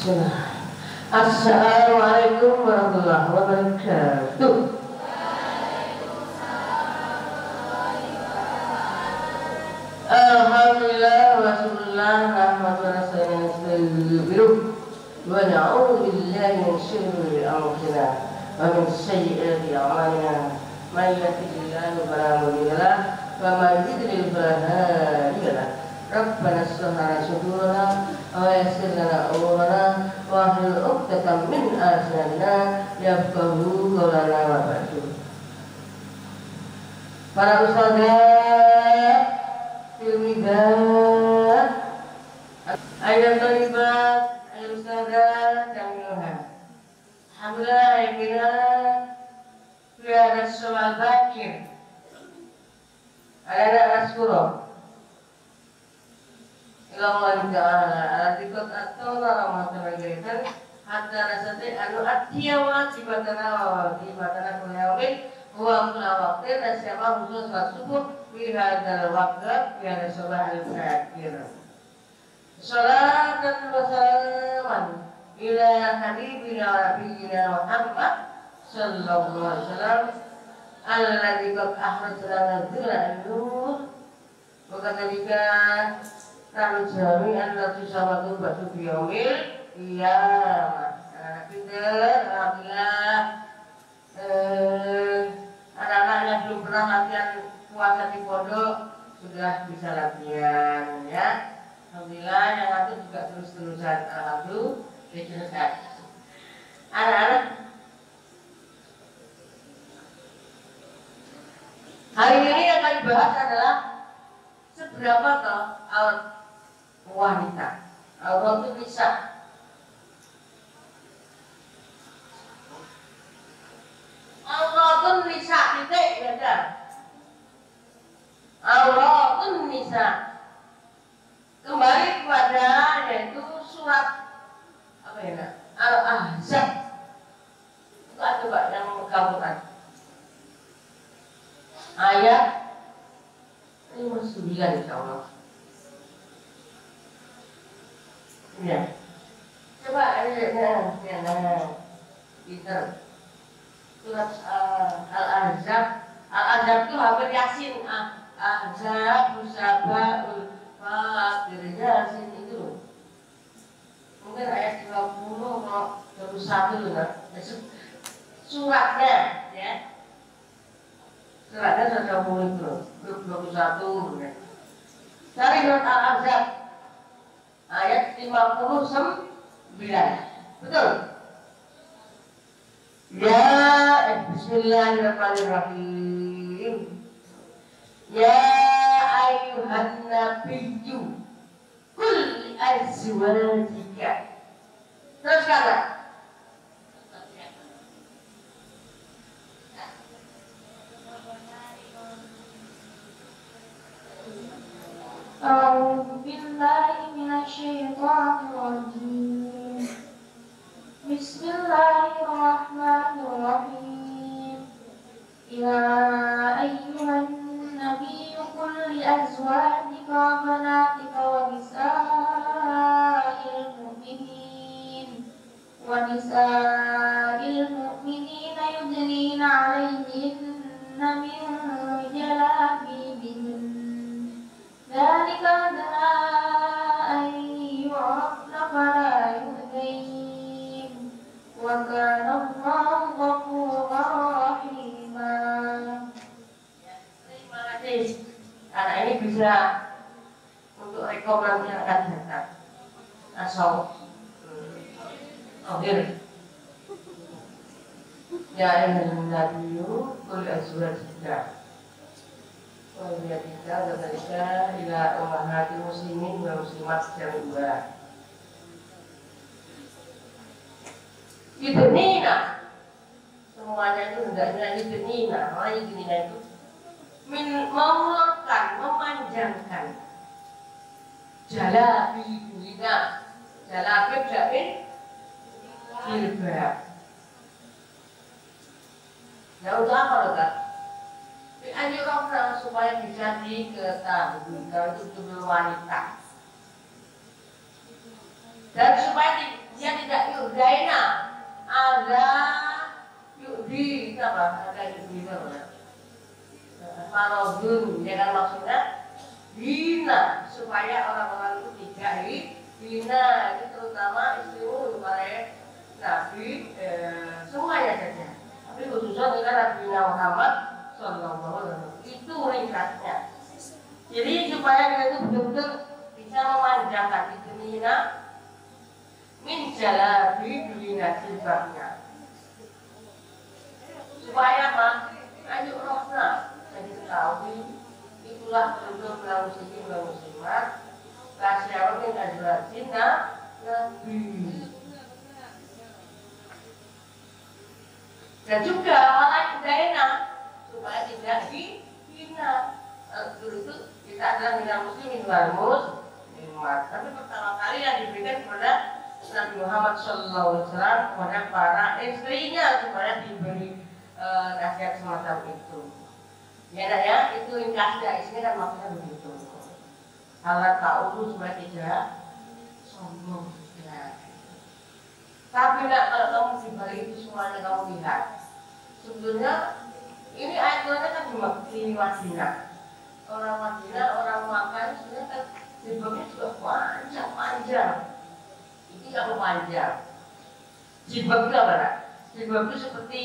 Assalamualaikum warahmatullahi wabarakatuh. Alhamdulillah wa sallallahu wa na'udzu billahi min syururi anfusina wa min sayyiati a'malina. May yahdihillahu fala mudilla lahu wa may yudlil fala hadiya lahu. Rabbana shrah lana sadrana wa yassir lana umurana wa hlul 'uqdatam min lisanina yafqahu qawlana wa ba'du. Para ustadzah, tilmidat, ayat thayyibat, ayat ustadzah dan yuhan. Alhamdulillah akhirnya ada soal bakir. Ada askuro. Allah Ta'ala dikot atau rahmatullahi hatta rasati anu atiya wajibatana wa wajibatana kuliawin huwa kulawaktir nasyama khusus wa subuh bihadal waqt bihadal sobah al-fakir salatan wa salaman ila habibina wa nabiyina Muhammad sallallahu alaihi wasallam alladzi qad akhrajana dzula an-nur wa kadhalika Kami jami'an lati sawatu batu biyomil qiyamah. Kita alhamdulillah anak-anak yang belum pernah latihan puasa di pondok sudah bisa latihan ya. Alhamdulillah yang satu juga terus-terusan alhamdulillah. Anak-anak hari ini yang akan dibahas adalah seberapa aurat wanita, aurat nisa. Auratun nisa titik beda. Auratun nisa kembali kepada yaitu surat apa ya? Al-Ahzab. Buka coba yang kamu kan. Ayat 59 insyaallah. Ya. Coba ayatnya kita surat Al-Ahzab. Al-Ahzab itu hampir Yasin. Ahzab, Musabaul Fatir, Yasin itu. Mungkin ayat 30 atau 21 nah. Suratnya ya. Suratnya sudah mulai itu 21 ya. Dari surat Al-Ahzab ayat 59. Betul? Ya, bismillahirrahmanirrahim. Ya ayyuhan nabiyyu qul li azwajika. Terus kata أعوذ بالله من الشيطان الرجيم بسم الله الرحمن الرحيم يا أيها النبي قل لأزواجك وبناتك ونساء المؤمنين يدنين عليهن من جلابيبهن ذلك أدنى أن يعرفن فلا يؤذين وكان الله غفورا رحيما. Terima kasih. Anak ini bisa untuk rekomendasi yang akan datang. Asal akhir. Ya ayuhan nabiyyu qul azwajika dia tinggal dan ila ummahatil muslimin wa muslimat jami'ah. Yudnina semuanya itu hendaknya yudnina. Orang yudnina itu mengulurkan, memanjangkan jalabibina. Jalabib jamin jilbab. Ya untuk apa loh Kak? Dianjurkan supaya bisa diketahui kalau itu tubuh wanita dan supaya dia tidak yudaina, ada yudi, apa? Ada yudi apa? Parodun, ya kan maksudnya hina, supaya orang-orang itu tidak hina, itu terutama istrimu para Nabi, semuanya saja. Tapi khususnya dengan Nabi Muhammad Sallallahu Alaihi Wasallam, itu ringkasnya. Jadi supaya kita itu betul-betul bisa memanjangkan itu hina, min jalabi hina jilbabnya. Supaya apa? Ayo rohna, jadi ketahui itulah bentuk muslimin muslimat kasyarotin azwajin Nabi. Dan juga orang tidak enak supaya tidak dihina. Dulu itu kita adalah minal muslimin wal muslimat. Tapi pertama kali yang diberikan kepada Nabi Muhammad SAW kepada para istrinya supaya diberi nasihat semacam itu. Ya nak ya, itu ringkasnya isinya kan maksudnya begitu. Alat ta'ulu supaya tidak sombong. Ya. Tapi nak kalau kamu dibalik itu semuanya kamu lihat. Sebetulnya ini ayatnya kan di Madinah. Orang Madinah, orang Makkah sebenarnya kan jilbabnya juga panjang. Ini yang panjang. Jilbab itu apa nak? Jilbab itu seperti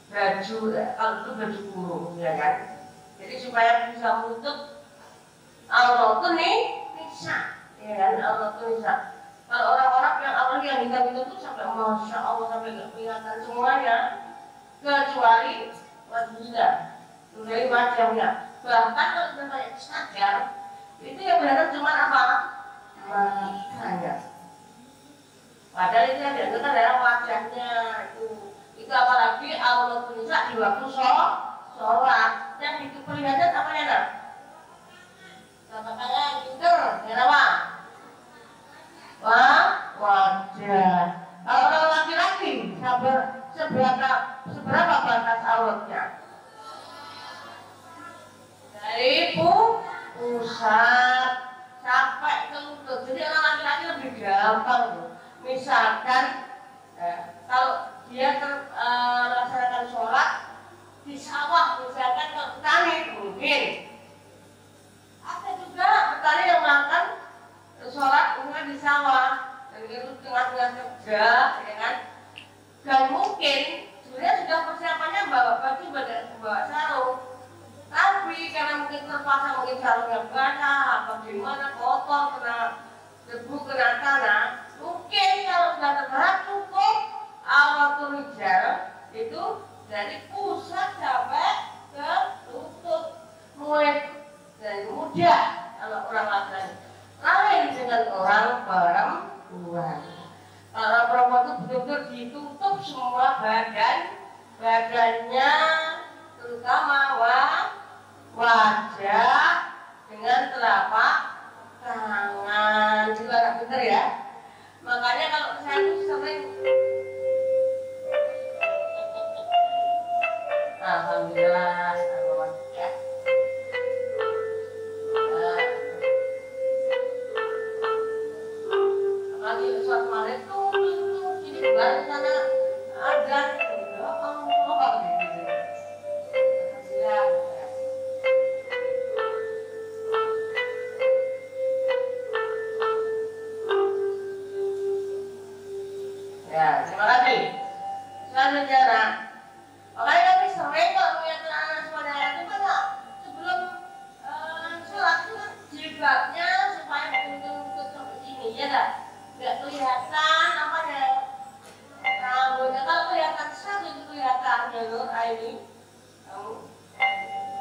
baju, kalau itu baju kurung, ya kan? Jadi supaya bisa menutup aurat itu nisa, ya kan? Aurat itu nisa. Kalau orang-orang yang awalnya yang hitam itu sampai masya Allah sampai nggak kelihatan semuanya, kecuali wajahnya, kecuali wajahnya. Bahkan kalau kita pakai cadar, itu yang benar cuma apa? Matanya. Padahal itu yang dianggap adalah wajahnya itu. Itu apalagi aurat nisa di waktu sholat yang itu perlihatkan apa ya nak? Sama kayak gitu, kenapa? Wajah. Kalau orang laki-laki seberapa batas auratnya? Dari pusat sampai ke lutut. Jadi orang laki-laki lebih gampang loh. Misalkan kalau dia melaksanakan sholat di sawah, misalkan ke petani mungkin. Ada juga petani yang melakukan sholat mungkin di sawah dan itu tengah-tengah kerja, ya kan? Dan mungkin sebenarnya sudah persiapannya bawa baju, bawa sarung. Tapi karena mungkin terpaksa mungkin sarungnya basah, apa gimana kotor, kena debu, kena tanah, mungkin kalau sudah terberat cukup auratul rijal itu dari pusat sampai ke lutut, mulai dari mudah kalau orang laki-laki. Lain dengan orang perempuan. Kalau orang perempuan itu betul-betul ditutup semua badannya, terutama wajah dengan telapak tangan. Juga anak pintar ya. Makanya kalau saya itu sering alhamdulillah ya. Lagi suatu malam tuh ini baru sana ada apa gitu. Ya, terima kasih. Selanjutnya, nah, makanya kami sering kalau melihat anak saudara itu kan sebelum sholat itu kan jilbabnya supaya betul-betul sampai sini, ya kan? Nggak kelihatan namanya rambutnya. Kalau kelihatan satu itu kelihatan jalur ini.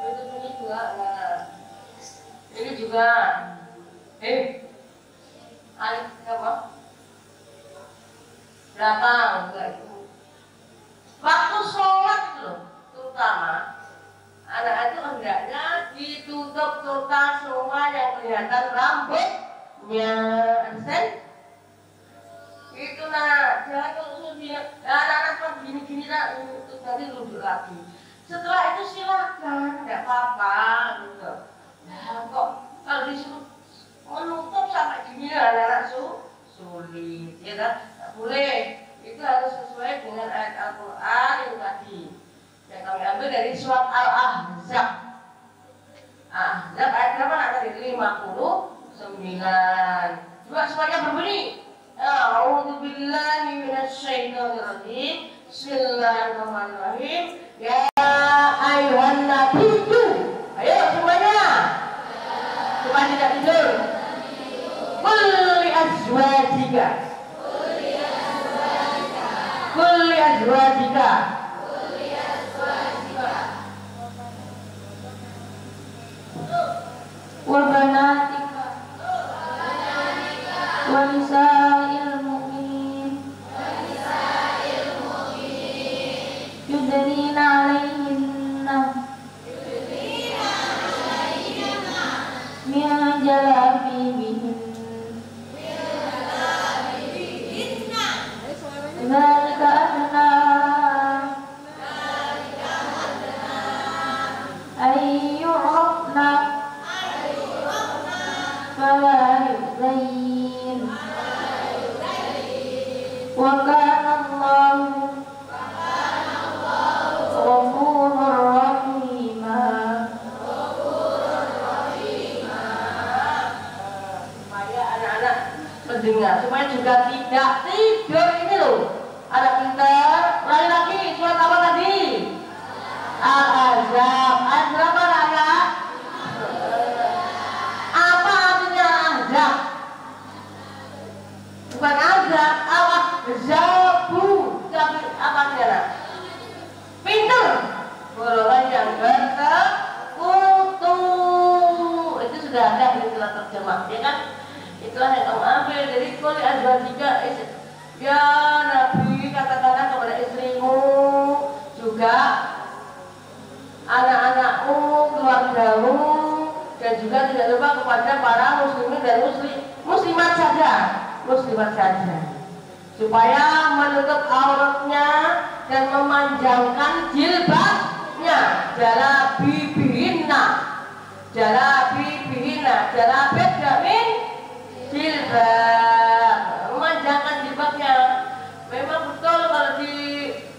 Itu ini juga, nah, ini juga. Alif apa? Belakang enggak itu. Waktu sholat itu loh, terutama anak itu hendaknya ditutup total semua yang kelihatan rambutnya, understand? Itu nah, jangan kalau dia anak-anak gini-gini lah, itu nanti duduk lagi. Setelah itu silakan, tidak apa-apa gitu. Nah kok kalau disuruh menutup sampai gini anak-anak sulit, ya kan? Ahzab. Ahzab ayat berapa nanti? 59. Coba semuanya berbunyi. A'udzubillahi minasyaitonirrajim. Bismillahirrahmanirrahim. Ya ayyuhan nabiyyu. Ayo semuanya. Coba tidak tidur. Kulli azwajika. Kulli azwajika. Wa banatika. Wa nisa'il mu'minin. Yudnina 'alaihinna min jalabibihin. Dzalika adna ay yu'rafna fala yu'zain. Wa kana Allahu ghafurur rahima. Supaya anak-anak mendengar, supaya juga tidak tidur ini loh. Anak pintar, lagi surat apa tadi? Al-Ahzab. Ayat berapa anak? Apa artinya Ahzab? Bukan Ahzab, apa? Zabu. Tapi apa artinya anak? Pintar. Golongan yang berkutu. Itu sudah ada di istilah terjemah, ya kan? Itulah yang kamu ambil dari Qul azwajika. Ya Nabi, katakanlah kepada istrimu, juga anak-anakmu, keluargamu, dan juga tidak lupa kepada para muslimin dan muslimat saja, supaya menutup auratnya dan memanjangkan jilbabnya. Jalabibihinna, jalabib jamin jilbab, memanjangkan jilbabnya. Memang betul kalau di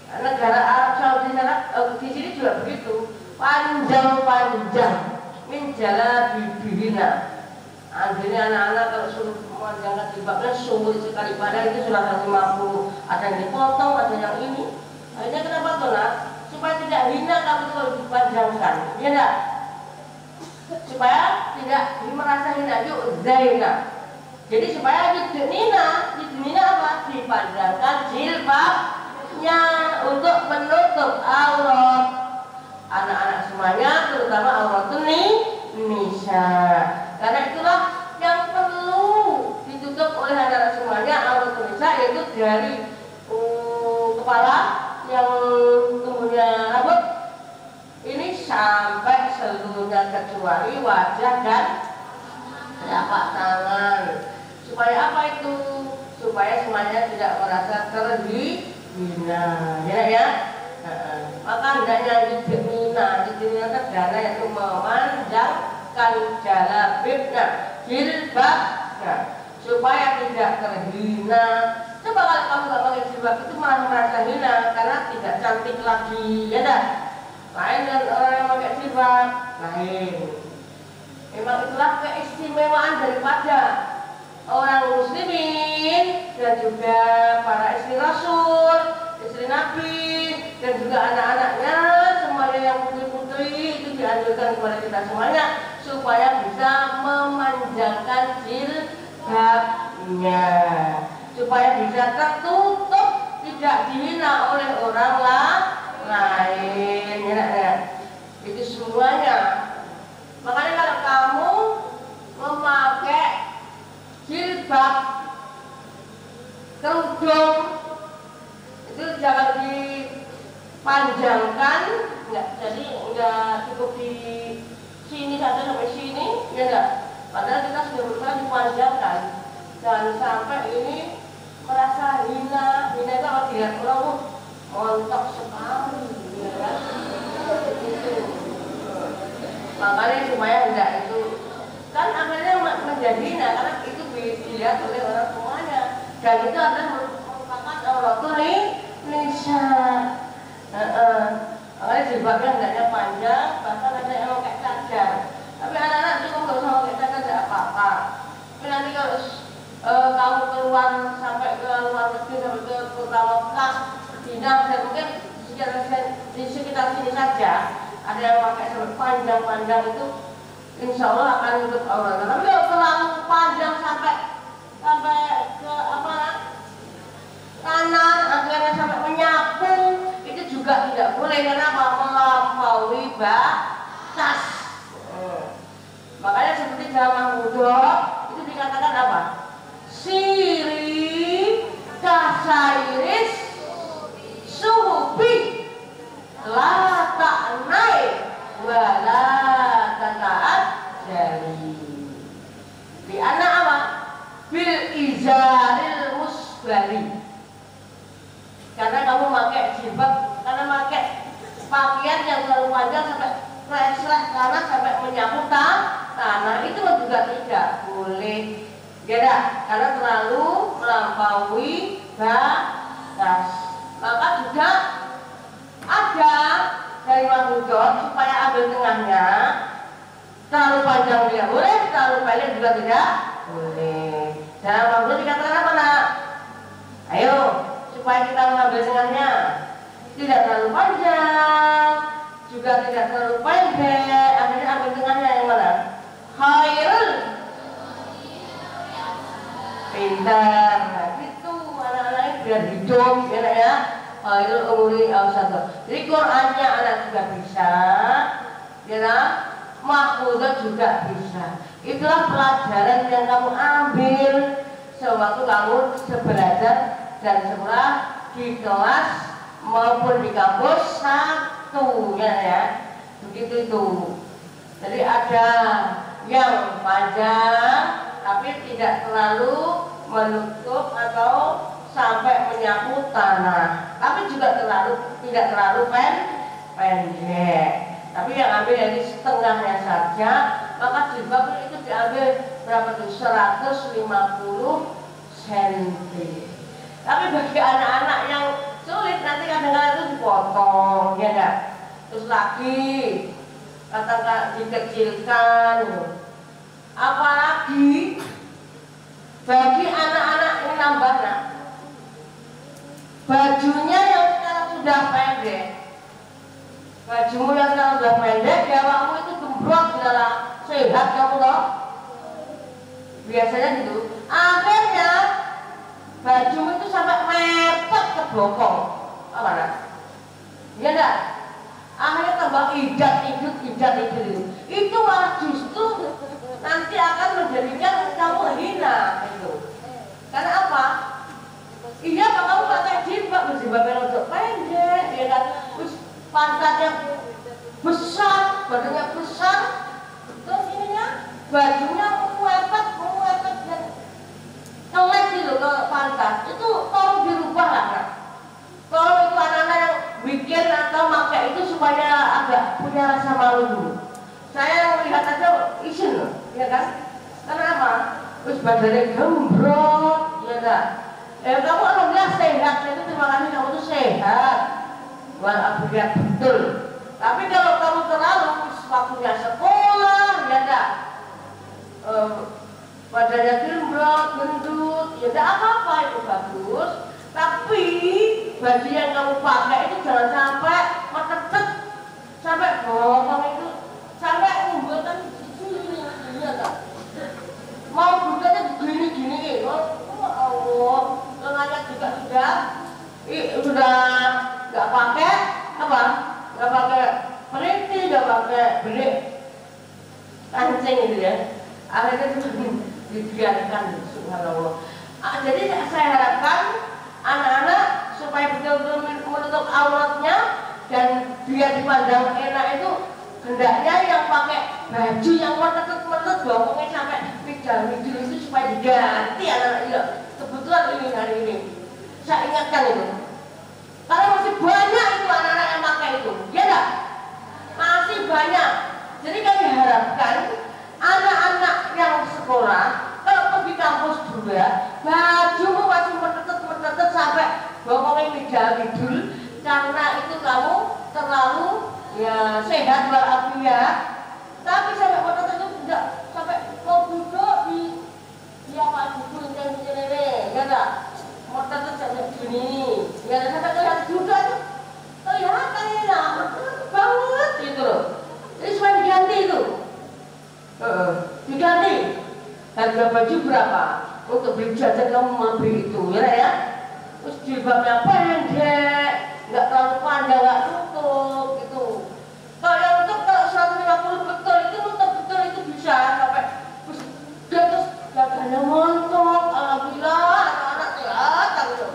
negara Arab Saudi sana, di sini juga begitu, panjang min jalabibihinna. Akhirnya anak-anak kalau suruh memanjangkan jilbabnya sulit sekali, padahal itu surat 50. Ada yang dipotong, ada yang ini. Akhirnya kenapa tuh nak? Supaya tidak hina kamu kalau dipanjangkan, ya enggak? Supaya tidak merasa hina, yuk zaina. Jadi supaya didnina apa? Dipanjangkan jilbabnya untuk menutup aurat anak-anak semuanya, terutama aurat nisa. Karena itulah yang perlu ditutup oleh anak-anak semuanya, aurat nisa, yaitu dari kepala yang kemudian rambut ini sampai seluruhnya kecuali wajah dan telapak tangan. Supaya apa itu? Supaya semuanya tidak merasa terhina, ya. Maka hendaknya didnina sederhana, yaitu memanjangkan jalabibnya, jilbabnya, supaya tidak terhina. Coba kalau kamu nggak pakai jilbab itu malah merasa hina karena tidak cantik lagi, ya dah. Lain dan orang yang pakai jilbab, lain. Memang itulah keistimewaan daripada orang muslimin dan juga para istri Rasul, istri Nabi, dan juga anak-anaknya, semuanya yang putri-putri itu dianjurkan kepada kita semuanya supaya bisa memanjangkan jilbabnya, supaya bisa tertutup, tidak dihina oleh orang lain, ya. Itu semuanya. Makanya kalau kamu memakai jilbab, kerudung, itu jangan dipanjangkan, jadi enggak cukup di sini saja sampai sini, ya enggak. Padahal kita sudah berusaha dipanjangkan, jangan sampai ini merasa hina itu kalau dilihat orang montok sekali, ya kan? Makanya supaya enggak itu kan akhirnya menjadi hina karena itu dilihat oleh orang semuanya, dan itu adalah merupakan auratul nisa. Makanya jilbabnya hendaknya panjang, bahkan ada nanti kalau kamu keluar sampai ke luar negeri, sampai ke kota Mekah, Madinah, dan mungkin di sekitar sini saja ada yang pakai sampai panjang-panjang itu, insya Allah akan nutup aurat. Tapi kalau terlalu panjang sampai ke kanan, akhirnya sampai menyapu, itu juga tidak boleh karena melampaui batas. Makanya seperti zaman Hudud itu dikatakan apa? Siri kasairis suhubi la ta'nai wa la tata'at jari. Di anak apa? Bil izaril musbari. Karena kamu pakai jilbab, karena pakai pakaian yang terlalu panjang sampai reslah karena sampai menyapu tanah, itu juga tidak boleh. Ya, karena terlalu melampaui batas. Maka juga ada dari Mahmudot supaya ambil tengahnya. Terlalu panjang tidak boleh, terlalu pendek juga tidak boleh. Dan Mahmudot dikatakan apa nak? Ayo, supaya kita mengambil tengahnya, tidak terlalu panjang, juga tidak terlalu pendek. Akhirnya ambil tengahnya yang mana? Khairul pintar. Nah gitu anak-anak biar hidup ya. Khairul umuri awsatuh. Jadi Qur'annya anak juga bisa, ya, Mahfudzah juga bisa. Itulah pelajaran yang kamu ambil sewaktu kamu belajar dan sekolah di kelas maupun di kampus satunya ya. Begitu itu. Jadi ada yang panjang tapi tidak terlalu menutup atau sampai menyapu tanah, tapi juga tidak terlalu pendek. Tapi yang ambil dari setengahnya saja, maka jilbab itu diambil berapa tuh? 150 cm. Tapi bagi anak-anak yang sulit nanti kadang-kadang itu dipotong, ya enggak? Terus lagi katakan dikecilkan. Apalagi bagi anak-anak ini nambah nak, bajunya yang sekarang sudah pendek, bajumu yang sekarang sudah pendek, ya kamu itu gembrot dalam sehat kamu loh, biasanya gitu. Akhirnya bajumu itu sampai mepet ke bokong, apa nak? Ya enggak? Akhirnya tambah idat itu malah justru nanti akan menjadikan kamu hina itu. Karena apa? Iya, kamu pakai jilbab yang untuk pendek, ya kan? Pantatnya besar, badannya besar, terus ininya bajunya mepet dan kelek gitu ke pantat. Itu tolong dirubah lah, kan? Tolong itu anak-anak yang bikin atau pakai itu supaya agak punya rasa malu dulu. Saya melihat aja isin loh, ya kan? Karena apa? Terus badannya gembrot, ya kan? Kamu alhamdulillah sehat, jadi terima kasih kamu tuh sehat. Walafiat betul. Tapi kalau kamu terlalu waktunya sekolah, ya kan? Badannya gembrot, gendut, ya tidak apa-apa, itu bagus. Tapi baju yang kamu pakai itu jangan sampai metetet, sampai bawah itu, sampai mengumpulkan gini tak? Mau bukanya gini, Allah, lengannya juga sudah nggak pakai apa? Nggak pakai perintil, nggak pakai berik kancing gitu ya. Akhirnya itu dibiarkan, subhanallah. Jadi saya harapkan anak-anak supaya betul-betul menutup auratnya dan biar dipandang enak itu hendaknya yang pakai baju yang menutup bokongnya sampai midil itu supaya diganti anak-anak. Ya, kebetulan ini hari ini saya ingatkan itu karena masih banyak itu anak-anak yang pakai itu, ya enggak? Masih banyak. Jadi kami harapkan anak-anak yang sekolah kalau pergi kampus juga bajumu masih menutup sampai bokongnya midil, karena itu kamu terlalu ya sehat walafiat. Tapi sampai menutup itu tidak sampai mau duduk di Harga baju berapa? Untuk beli jajan kamu lebih itu, ya. Terus jilbabnya pendek, nggak terlalu panjang, nggak tutup gitu. Kalau yang tutup kalau 150 betul itu tutup betul itu bisa sampai terus dadanya montok, alhamdulillah anak-anak kelihatan gitu.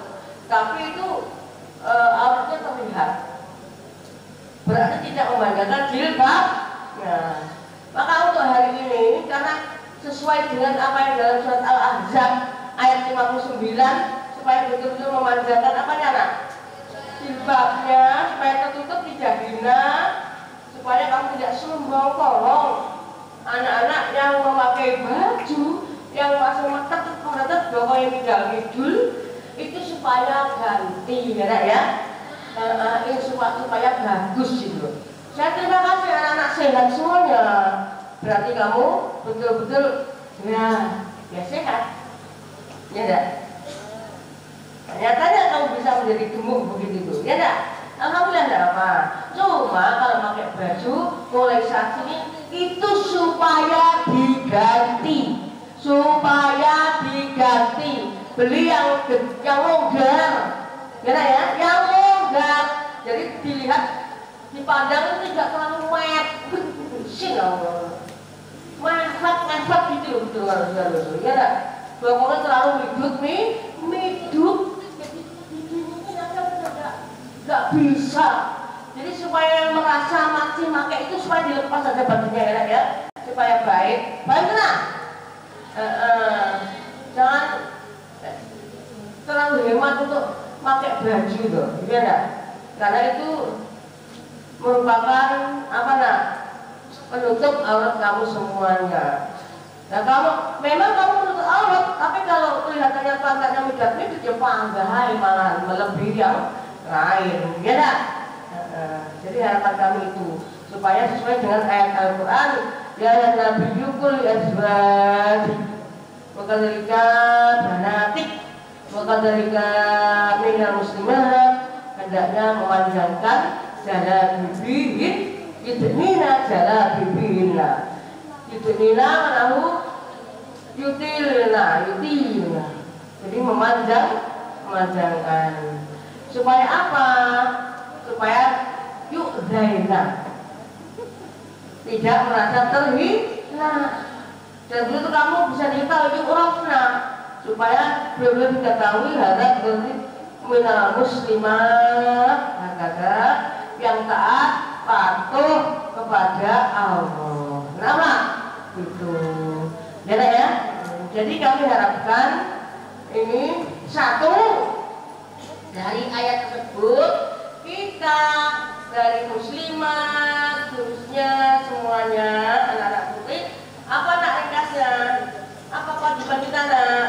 Tapi itu auratnya terlihat. Berarti tidak memandangkan jilbab. Nah, maka untuk hari ini karena sesuai dengan apa yang dalam surat Al-Ahzab ayat 59 supaya betul-betul memanjangkan apanya anak? Jilbabnya supaya tertutup tidak hina, supaya kamu tidak sombong. Tolong anak-anak yang memakai baju yang masih metet pokoknya tidak ngidul itu supaya ganti ya. Ini supaya bagus gitu. Saya terima kasih anak-anak sehat semuanya. Berarti kamu betul-betul ya sehat. Ya enggak? Nyatanya kamu bisa menjadi gemuk begitu tuh. Ya enggak? Alhamdulillah enggak apa. Cuma kalau pakai baju mulai saat ini itu supaya diganti. Beli yang longgar. Ya, yang longgar. Jadi dilihat dipandang itu tidak terlalu mepet gitu loh betul harus ya enggak? Pokoknya terlalu miduk nggak bisa. Jadi supaya yang merasa masih pakai itu supaya dilepas aja bajunya ya, supaya baik nah. Jangan terlalu hemat untuk pakai baju tuh, ya enggak? Karena itu merupakan penutup aurat kamu semuanya. Nah memang kamu menutup aurat, tapi kalau kelihatannya pantatnya midap-midap ya panggahai malahan melebihi yang lain, ya enggak? Jadi harapan kami itu supaya sesuai dengan ayat Al-Quran ya Nabi yukul azwadi wakadhalika banatik wakadhalika minal muslimat, hendaknya memanjangkan jalan bibihin yudnina jalan bibihinna yudnina menahu yutilna jadi memanjangkan supaya apa? Supaya yu'zaina tidak merasa terhina. Dan begitu kamu bisa diketahui yu'rafna supaya belum diketahui harap berarti minal muslimah kata yang taat patuh kepada Allah. Nama itu ya. Jadi kami harapkan ini satu dari ayat tersebut kita dari muslimat khususnya semuanya anak-anak putri apa nak ringkasnya? Apa kewajiban kita nak?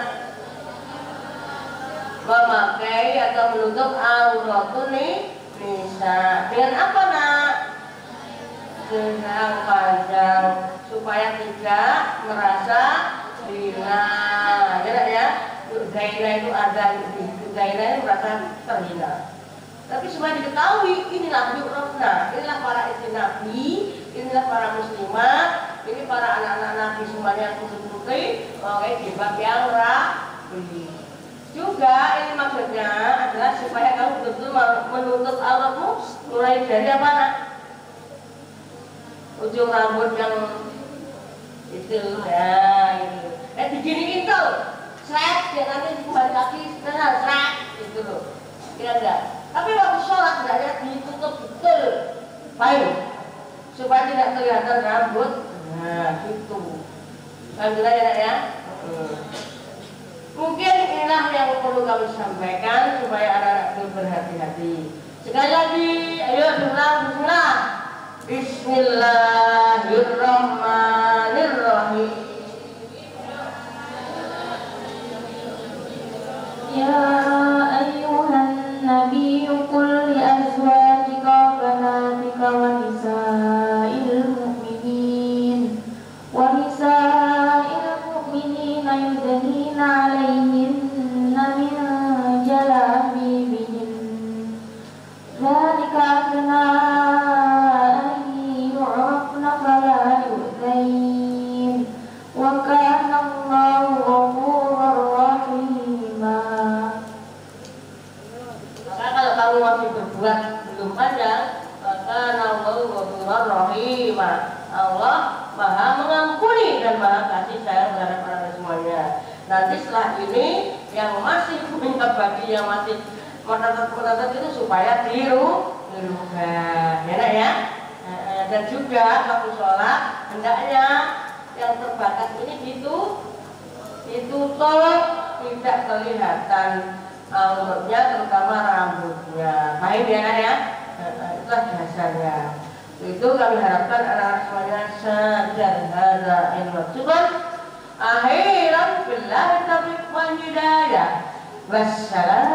Memakai atau menutup auratun nisa dengan apa nak? Dengan panjang supaya tidak merasa hina ya. Zaina itu ada Zaina itu merasa terhina. Tapi supaya diketahui inilah yu'rafna, inilah para istri Nabi, inilah para muslimat, ini para anak-anak Nabi semuanya yang putri-putri, jilbab yang rapi. Juga ini maksudnya adalah supaya kamu betul-betul menutup auratmu mulai dari apa nak? Ujung rambut yang itu ya itu. Diginiin tuh, seret, ya nanti kembali lagi, seret, gitu loh. Kira enggak? Tapi waktu sholat hendaknya ditutup betul, baik, supaya tidak kelihatan rambut. Nah, gitu. Alhamdulillah ya. Mungkin inilah yang perlu kami sampaikan supaya anak-anak itu berhati-hati. Sekali lagi, ayo bismillah. Bismillahirrahmanirrahim. Ya ayyuhan nabi qul li azwajika wa banatika wa nisa'il mu'minina yudnina 'alayhinna min jalabibihin dzalika adna an yu'rafna fala Maha mengampuni dan Maha kasih sayang terhadap anak semuanya. Nanti setelah ini yang masih punya bagi yang masih menetet itu supaya dirukan, ya. Dan juga waktu sholat hendaknya yang terbatas ini ditutup, tidak kelihatan auratnya, terutama rambutnya. Baik ya. Itulah dasarnya. Itu kami harapkan anak-anak semuanya sadar hadza ilmu syukur. Akhiran billahi taufiq wal hidayah. Wassalam.